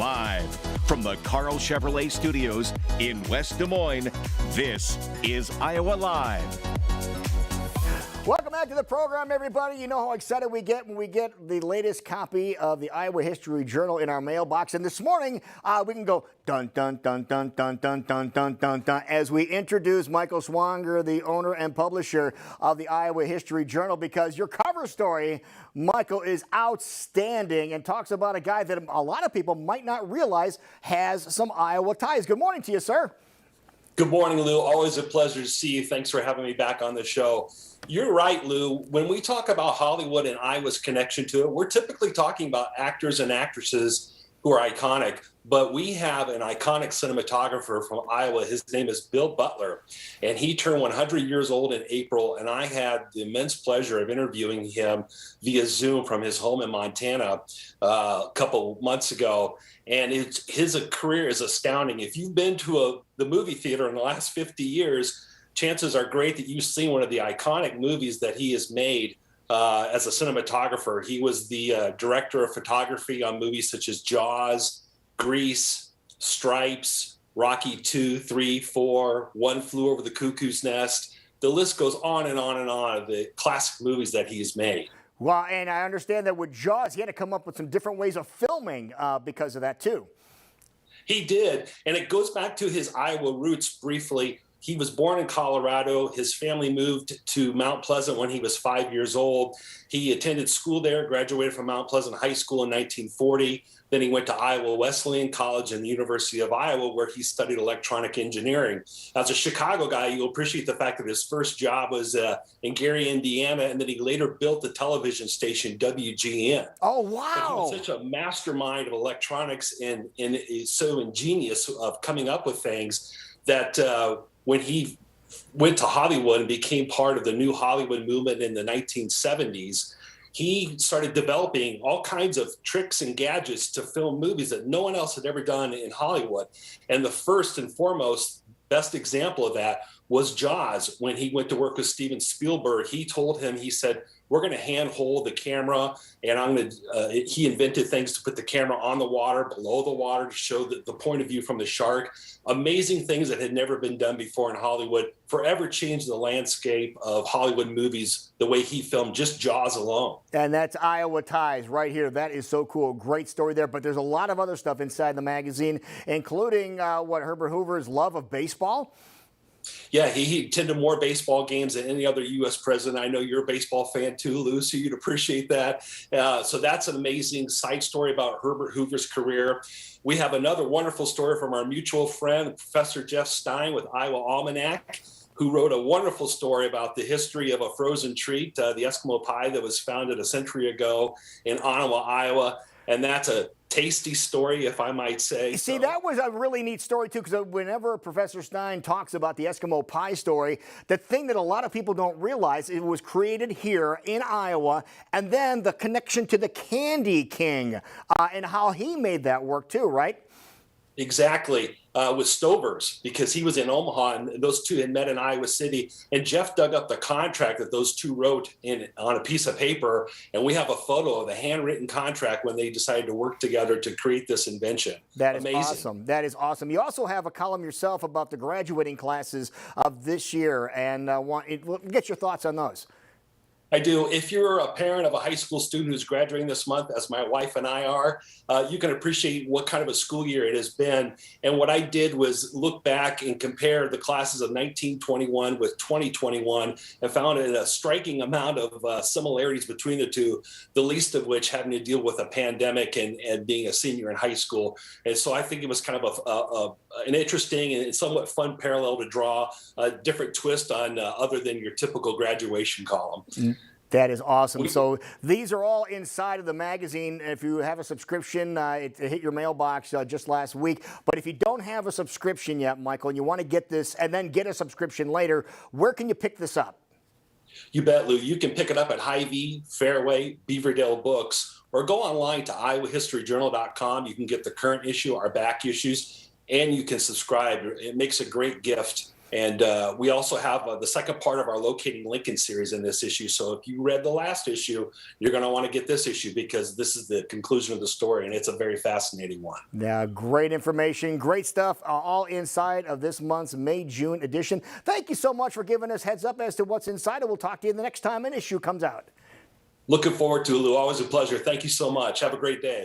Live from the Carl Chevrolet Studios in West Des Moines, this is Iowa Live. Welcome back to the program, everybody. You know how excited we get when we get the latest copy of the Iowa History Journal in our mailbox. And this morning, we can go dun, dun, dun, dun, dun, dun, dun, dun, dun, dun, as we introduce Michael Swanger, the owner and publisher of the Iowa History Journal, because your cover story, Michael, is outstanding and talks about a guy that a lot of people might not realize has some Iowa ties. Good morning to you, sir. Good morning, Lou. Always a pleasure to see you. Thanks for having me back on the show. You're right, Lou. When we talk about Hollywood and Iowa's connection to it, we're typically talking about actors and actresses who are iconic. But we have an iconic cinematographer from Iowa. His name is Bill Butler, and he turned 100 years old in April, and I had the immense pleasure of interviewing him via Zoom from his home in Montana a couple months ago. And his career is astounding. If you've been to the movie theater in the last 50 years, chances are great that you've seen one of the iconic movies that he has made as a cinematographer. He was the director of photography on movies such as Jaws, Grease, Stripes, Rocky 2, 3, 4, One Flew Over the Cuckoo's Nest. The list goes on and on and on of the classic movies that he's made. Well, and I understand that with Jaws, he had to come up with some different ways of filming because of that, too. He did, and it goes back to his Iowa roots briefly. He was born in Colorado. His family moved to Mount Pleasant when he was 5 years old. He attended school there, graduated from Mount Pleasant High School in 1940. Then he went to Iowa Wesleyan College and the University of Iowa, where he studied electronic engineering. As a Chicago guy, you'll appreciate the fact that his first job was in Gary, Indiana, and then he later built the television station WGN. Oh, wow. But he was such a mastermind of electronics and is so ingenious of coming up with things that when he went to Hollywood and became part of the new Hollywood movement in the 1970s, he started developing all kinds of tricks and gadgets to film movies that no one else had ever done in Hollywood. And the first and foremost best example of that was Jaws. When he went to work with Steven Spielberg, he told him, he said, we're going to handhold the camera, and he invented things to put the camera on the water, below the water, to show the point of view from the shark. Amazing things that had never been done before in Hollywood, forever changed the landscape of Hollywood movies the way he filmed just Jaws alone. And that's Iowa Ties right here. That is so cool. Great story there. But there's a lot of other stuff inside the magazine, including Herbert Hoover's love of baseball. Yeah, he attended more baseball games than any other U.S. president. I know you're a baseball fan too, Lou, so you'd appreciate that. So that's an amazing side story about Herbert Hoover's career. We have another wonderful story from our mutual friend, Professor Jeff Stein with Iowa Almanac, who wrote a wonderful story about the history of a frozen treat, the Eskimo Pie, that was founded a century ago in Ottawa, Iowa. And that's a tasty story, if I might say. See, that was a really neat story, too, because whenever Professor Stein talks about the Eskimo Pie story, the thing that a lot of people don't realize, it was created here in Iowa, and then the connection to the Candy King and how he made that work, too, right? Exactly, with Stover's, because he was in Omaha and those two had met in Iowa City. And Jeff dug up the contract that those two wrote on a piece of paper. And we have a photo of the handwritten contract when they decided to work together to create this invention. That is amazing. Awesome. That is awesome. You also have a column yourself about the graduating classes of this year. And get your thoughts on those. I do. If you're a parent of a high school student who's graduating this month, as my wife and I are, you can appreciate what kind of a school year it has been. And what I did was look back and compare the classes of 1921 with 2021 and found a striking amount of similarities between the two, the least of which having to deal with a pandemic and being a senior in high school. And so I think it was kind of an interesting and somewhat fun parallel to draw a different twist on other than your typical graduation column. Mm. That is awesome. So these are all inside of the magazine. If you have a subscription, it hit your mailbox just last week. But if you don't have a subscription yet, Michael, and you want to get this and then get a subscription later, where can you pick this up? You bet, Lou. You can pick it up at Hy-Vee, Fairway, Beaverdale Books, or go online to iowahistoryjournal.com. You can get the current issue, our back issues, and you can subscribe. It makes a great gift And we also have the second part of our Locating Lincoln series in this issue. So if you read the last issue, you're going to want to get this issue because this is the conclusion of the story, and it's a very fascinating one. Yeah, great information, great stuff, all inside of this month's May-June edition. Thank you so much for giving us heads up as to what's inside, and we'll talk to you the next time an issue comes out. Looking forward to it, Lou. Always a pleasure. Thank you so much. Have a great day.